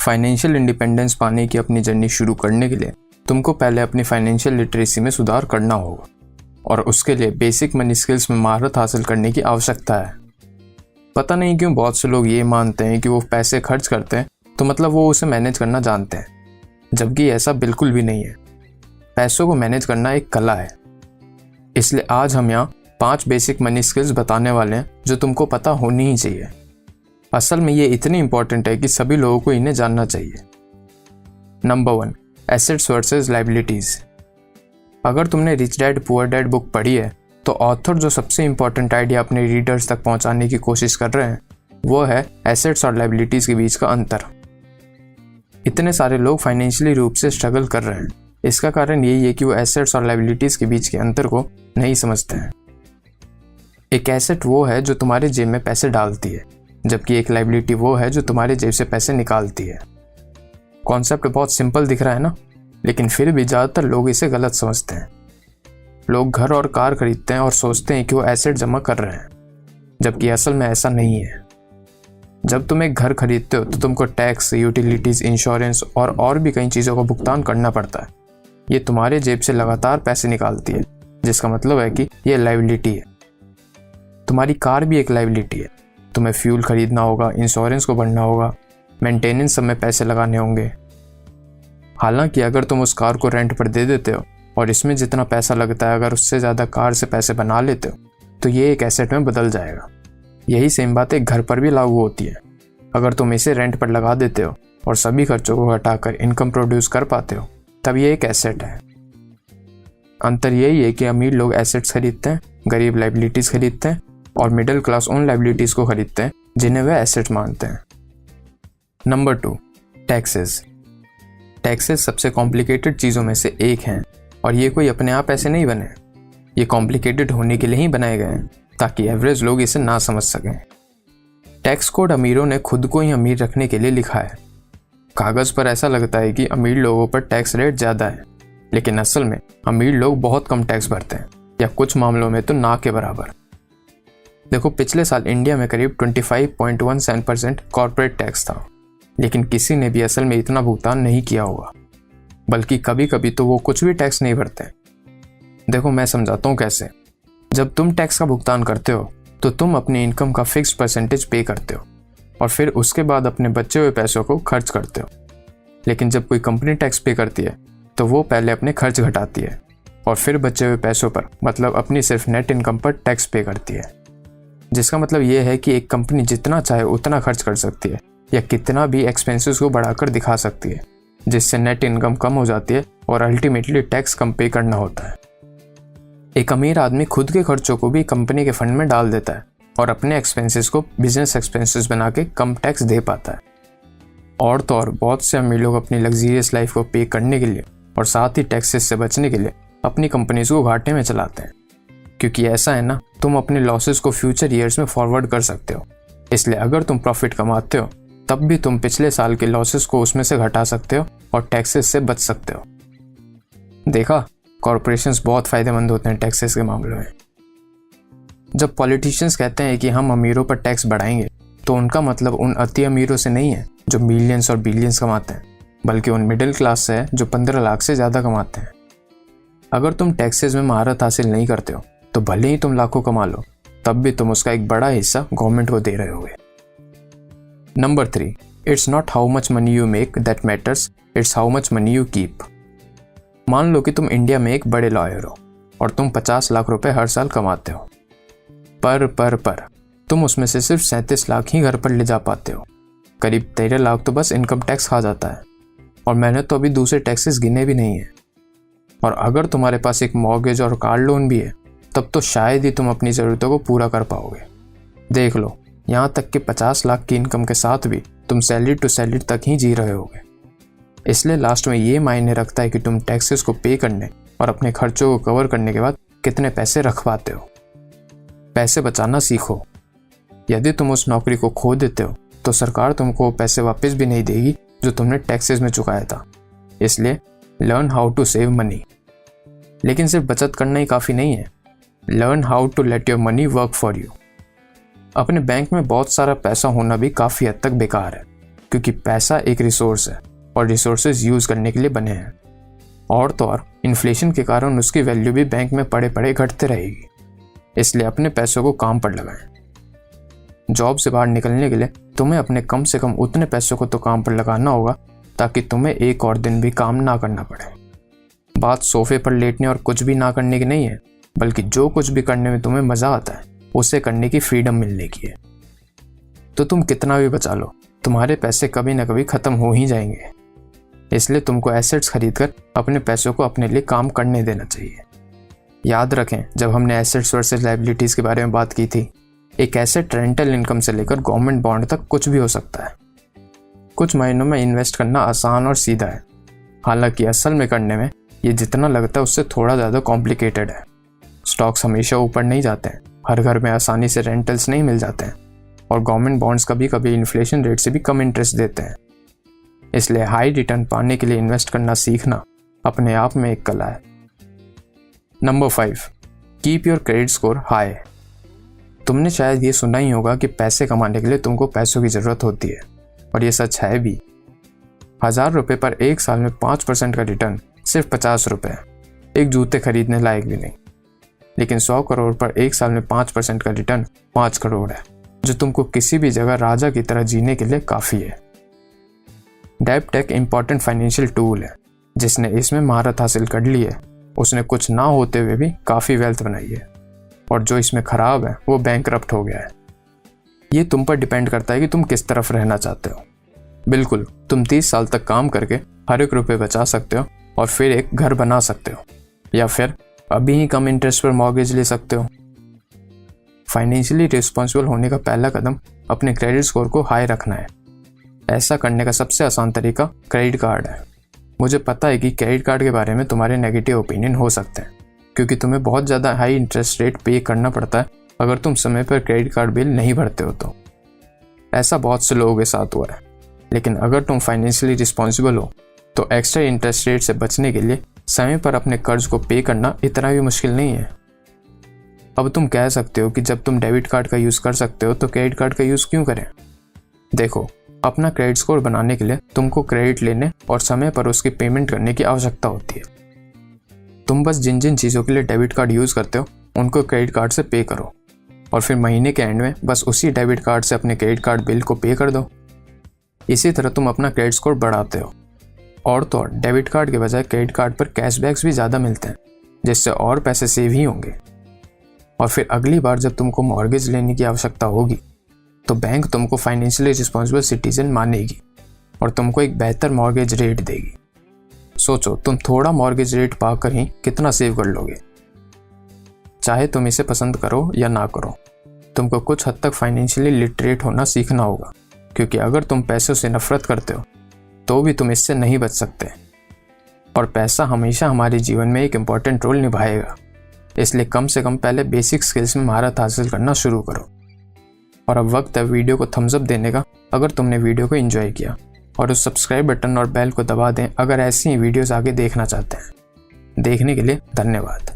Financial independence पाने की अपनी जर्नी शुरू करने के लिए तुमको पहले अपनी फाइनेंशियल लिटरेसी में सुधार करना होगा और उसके लिए बेसिक मनी स्किल्स में महारत हासिल करने की आवश्यकता है। पता नहीं क्यों बहुत से लोग ये मानते हैं कि वो पैसे खर्च करते हैं तो मतलब वो उसे मैनेज करना जानते हैं, जबकि ऐसा बिल्कुल भी नहीं है। पैसों को मैनेज करना एक कला है। इसलिए आज हम यहाँ 5 बेसिक मनी स्किल्स बताने वाले हैं जो तुमको पता होनी ही चाहिए। असल में ये इतनी इंपॉर्टेंट है कि सभी लोगों को इन्हें जानना चाहिए। Number 1, assets versus liabilities. अगर तुमने rich dad poor dad book पढ़ी है तो ऑथर जो सबसे इंपॉर्टेंट आइडिया अपने रीडर्स तक पहुंचाने की कोशिश कर रहे हैं वो है एसेट्स और लायबिलिटीज के बीच का अंतर। इतने सारे लोग फाइनेंशियली रूप से स्ट्रगल कर रहे हैं, इसका कारण यही है कि वो एसेट्स और लायबिलिटीज के बीच के अंतर को नहीं समझते हैं। एक एसेट वो है जो तुम्हारे जेब में पैसे डालती है, जबकि एक लायबिलिटी वो है जो तुम्हारे जेब से पैसे निकालती है। कॉन्सेप्ट बहुत सिंपल दिख रहा है ना, लेकिन फिर भी ज़्यादातर लोग इसे गलत समझते हैं। लोग घर और कार खरीदते हैं और सोचते हैं कि वो एसेट जमा कर रहे हैं, जबकि असल में ऐसा नहीं है। जब तुम एक घर खरीदते हो तो तुमको टैक्स, यूटिलिटीज़, इंश्योरेंस और भी कई चीज़ों का भुगतान करना पड़ता है। ये तुम्हारे जेब से लगातार पैसे निकालती है, जिसका मतलब है कि ये लायबिलिटी है। तुम्हारी कार भी एक लायबिलिटी है। तुम्हें फ्यूल खरीदना होगा, इंश्योरेंस को भरना होगा, मेंटेनेंस सब में पैसे लगाने होंगे। हालांकि अगर तुम उस कार को रेंट पर दे देते हो और इसमें जितना पैसा लगता है अगर उससे ज़्यादा कार से पैसे बना लेते हो तो ये एक एसेट में बदल जाएगा। यही सेम बात एक घर पर भी लागू होती है। अगर तुम इसे रेंट पर लगा देते हो और सभी खर्चों को हटाकर इनकम प्रोड्यूस कर पाते हो तब ये एक एसेट है। अंतर यही है कि अमीर लोग एसेट्स खरीदते हैं, गरीब लायबिलिटीज़ खरीदते हैं और मिडिल क्लास उन लायबिलिटीज़ को खरीदते हैं जिन्हें वे एसेट मानते हैं। Number 2, taxes. टैक्सेस सबसे कॉम्प्लिकेटेड चीज़ों में से एक हैं और ये कोई अपने आप ऐसे नहीं बने। ये कॉम्प्लिकेटेड होने के लिए ही बनाए गए हैं ताकि एवरेज लोग इसे ना समझ सकें। टैक्स कोड अमीरों ने खुद को ही अमीर रखने के लिए लिखा है। कागज़ पर ऐसा लगता है कि अमीर लोगों पर टैक्स रेट ज़्यादा है, लेकिन असल में अमीर लोग बहुत कम टैक्स भरते हैं या कुछ मामलों में तो ना के बराबर। देखो, पिछले साल इंडिया में करीब 25.17% कॉर्पोरेट टैक्स था, लेकिन किसी ने भी असल में इतना भुगतान नहीं किया होगा, बल्कि कभी कभी तो वो कुछ भी टैक्स नहीं भरते। देखो, मैं समझाता हूँ कैसे। जब तुम टैक्स का भुगतान करते हो तो तुम अपनी इनकम का फिक्स परसेंटेज पे करते हो और फिर उसके बाद अपने बचे हुए पैसों को खर्च करते हो। लेकिन जब कोई कंपनी टैक्स पे करती है तो वो पहले अपने खर्च घटाती है और फिर बचे हुए पैसों पर, मतलब अपनी सिर्फ नेट इनकम पर टैक्स पे करती है। जिसका मतलब ये है कि एक कंपनी जितना चाहे उतना खर्च कर सकती है या कितना भी एक्सपेंसेस को बढ़ाकर दिखा सकती है, जिससे नेट इनकम कम हो जाती है और अल्टीमेटली टैक्स कम पे करना होता है। एक अमीर आदमी खुद के खर्चों को भी कंपनी के फंड में डाल देता है और अपने एक्सपेंसेस को बिजनेस एक्सपेंसेस बना के कम टैक्स दे पाता है। और तो और बहुत से अमीर लोग अपनी लग्जरियस लाइफ को पे करने के लिए और साथ ही टैक्सेस से बचने के लिए अपनी कंपनीज को घाटे में चलाते हैं, क्योंकि ऐसा है ना, तुम अपने लॉसेस को फ्यूचर ईयर्स में फॉरवर्ड कर सकते हो। इसलिए अगर तुम प्रॉफिट कमाते हो तब भी तुम पिछले साल के लॉसेस को उसमें से घटा सकते हो और टैक्सेस से बच सकते हो। देखा, कॉरपोरेशंस बहुत फायदेमंद होते हैं टैक्सेस के मामले में। जब पॉलिटिशियंस कहते हैं कि हम अमीरों पर टैक्स बढ़ाएंगे तो उनका मतलब उन अति अमीरों से नहीं है जो मिलियंस और बिलियंस कमाते हैं, बल्कि उन मिडिल क्लास से है जो 15 लाख से ज़्यादा कमाते हैं। अगर तुम टैक्सेस में महारत हासिल नहीं करते हो तो भले ही तुम लाखों कमा लो, तब भी तुम उसका एक बड़ा हिस्सा गवर्नमेंट को दे रहे होगे। Number 3, it's not how much money you make that matters, it's how much money you keep. मान लो कि तुम इंडिया में एक बड़े लॉयर हो और तुम 50 लाख रुपए हर साल कमाते हो, पर तुम उसमें से सिर्फ 37 लाख ही घर पर ले जा पाते हो। करीब 13 लाख तो बस इनकम टैक्स खा जाता है और मैंने तो अभी दूसरे टैक्सेस गिने भी नहीं है। और अगर तुम्हारे पास एक मॉर्गेज और कार लोन भी है तब तो शायद ही तुम अपनी ज़रूरतों को पूरा कर पाओगे। देख लो, यहाँ तक कि 50 लाख की इनकम के साथ भी तुम सैलरी टू सैलरी तक ही जी रहे होगे। इसलिए लास्ट में ये मायने रखता है कि तुम टैक्सेस को पे करने और अपने खर्चों को कवर करने के बाद कितने पैसे रख पाते हो। पैसे बचाना सीखो। यदि तुम उस नौकरी को खो देते हो तो सरकार तुमको पैसे वापस भी नहीं देगी जो तुमने टैक्सेस में चुकाया था। इसलिए learn how to save money. लेकिन सिर्फ बचत करना ही काफ़ी नहीं है, learn how to let your money work for you. अपने बैंक में बहुत सारा पैसा होना भी काफ़ी हद तक बेकार है। क्योंकि पैसा एक रिसोर्स है और रिसोर्सेज यूज़ करने के लिए बने हैं। और तो और इन्फ्लेशन के कारण उसकी वैल्यू भी बैंक में पड़े पड़े घटते रहेगी। इसलिए अपने पैसों को काम पर लगाएं। जॉब से बाहर निकलने के लिए तुम्हें अपने कम से कम उतने पैसों को तो काम पर लगाना होगा ताकि तुम्हें एक और दिन भी काम ना करना पड़े। बात सोफे पर लेटने और कुछ भी ना करने की नहीं है, बल्कि जो कुछ भी करने में तुम्हें मज़ा आता है उसे करने की फ्रीडम मिलने की है। तो तुम कितना भी बचा लो, तुम्हारे पैसे कभी ना कभी ख़त्म हो ही जाएंगे। इसलिए तुमको एसेट्स खरीदकर अपने पैसों को अपने लिए काम करने देना चाहिए। याद रखें, जब हमने एसेट्स वर्सेस लायबिलिटीज़ के बारे में बात की थी, एक एसेट रेंटल इनकम से लेकर गवर्नमेंट बॉन्ड तक कुछ भी हो सकता है। कुछ महीनों में इन्वेस्ट करना आसान और सीधा है, हालांकि असल में करने में ये जितना लगता है उससे थोड़ा ज़्यादा कॉम्प्लिकेटेड है। स्टॉक्स हमेशा ऊपर नहीं जाते हैं, हर घर में आसानी से रेंटल्स नहीं मिल जाते हैं, और गवर्नमेंट बॉन्ड्स कभी कभी इन्फ्लेशन रेट से भी कम इंटरेस्ट देते हैं। इसलिए हाई रिटर्न पाने के लिए इन्वेस्ट करना सीखना अपने आप में एक कला है। Number 5, keep your credit score high. तुमने शायद ये सुना ही होगा कि पैसे कमाने के लिए तुमको पैसों की ज़रूरत होती है, और ये सच है भी। 1000 रुपये पर एक साल में 5% का रिटर्न सिर्फ 50 रुपये है, एक जूते खरीदने लायक भी नहीं। लेकिन 100 करोड़ पर एक साल में 5% का रिटर्न 5 करोड़ है, जो तुमको किसी भी जगह राजा की तरह जीने के लिए काफ़ी है। डेब्ट एक इम्पॉर्टेंट फाइनेंशियल टूल है। जिसने इसमें महारत हासिल कर ली है उसने कुछ ना होते हुए भी काफ़ी वेल्थ बनाई है, और जो इसमें ख़राब है वो बैंकरप्ट हो गया है। ये तुम पर डिपेंड करता है कि तुम किस तरफ रहना चाहते हो। बिल्कुल, तुम 30 साल तक काम करके हर एक रुपये बचा सकते हो और फिर एक घर बना सकते हो, या फिर अभी ही कम इंटरेस्ट पर मॉर्गेज ले सकते हो। फाइनेंशियली रिस्पॉन्सिबल होने का पहला कदम अपने क्रेडिट स्कोर को हाई रखना है। ऐसा करने का सबसे आसान तरीका क्रेडिट कार्ड है। मुझे पता है कि क्रेडिट कार्ड के बारे में तुम्हारे नेगेटिव ओपिनियन हो सकते हैं, क्योंकि तुम्हें बहुत ज़्यादा हाई इंटरेस्ट रेट पे करना पड़ता है अगर तुम समय पर क्रेडिट कार्ड बिल नहीं भरते हो तो। ऐसा बहुत से लोगों के साथ हुआ है, लेकिन अगर तुम फाइनेंशियली रिस्पॉन्सिबल हो तो एक्स्ट्रा इंटरेस्ट रेट से बचने के लिए समय पर अपने कर्ज को पे करना इतना भी मुश्किल नहीं है। अब तुम कह सकते हो कि जब तुम डेबिट कार्ड का यूज़ कर सकते हो तो क्रेडिट कार्ड का यूज़ क्यों करें? देखो, अपना क्रेडिट स्कोर बनाने के लिए तुमको क्रेडिट लेने और समय पर उसकी पेमेंट करने की आवश्यकता होती है। तुम बस जिन जिन चीज़ों के लिए डेबिट कार्ड यूज़ करते हो उनको क्रेडिट कार्ड से पे करो, और फिर महीने के एंड में बस उसी डेबिट कार्ड से अपने क्रेडिट कार्ड बिल को पे कर दो। इसी तरह तुम अपना क्रेडिट स्कोर बढ़ाते हो। और तो और डेबिट कार्ड के बजाय क्रेडिट कार्ड पर कैशबैक्स भी ज़्यादा मिलते हैं, जिससे और पैसे सेव ही होंगे। और फिर अगली बार जब तुमको मॉर्गेज लेने की आवश्यकता होगी तो बैंक तुमको फाइनेंशियली रिस्पॉन्सिबल सिटीजन मानेगी और तुमको एक बेहतर मॉर्गेज रेट देगी। सोचो, तुम थोड़ा मॉर्गेज रेट पाकर ही कितना सेव कर लोगे। चाहे तुम इसे पसंद करो या ना करो, तुमको कुछ हद तक फाइनेंशियली लिटरेट होना सीखना होगा, क्योंकि अगर तुम पैसों से नफरत करते हो तो भी तुम इससे नहीं बच सकते, और पैसा हमेशा हमारे जीवन में एक इम्पॉर्टेंट रोल निभाएगा। इसलिए कम से कम पहले बेसिक स्किल्स में महारत हासिल करना शुरू करो। और अब वक्त है वीडियो को थम्स अप देने का अगर तुमने वीडियो को एंजॉय किया, और उस सब्सक्राइब बटन और बेल को दबा दें अगर ऐसी ही वीडियोस आगे देखना चाहते हैं। देखने के लिए धन्यवाद।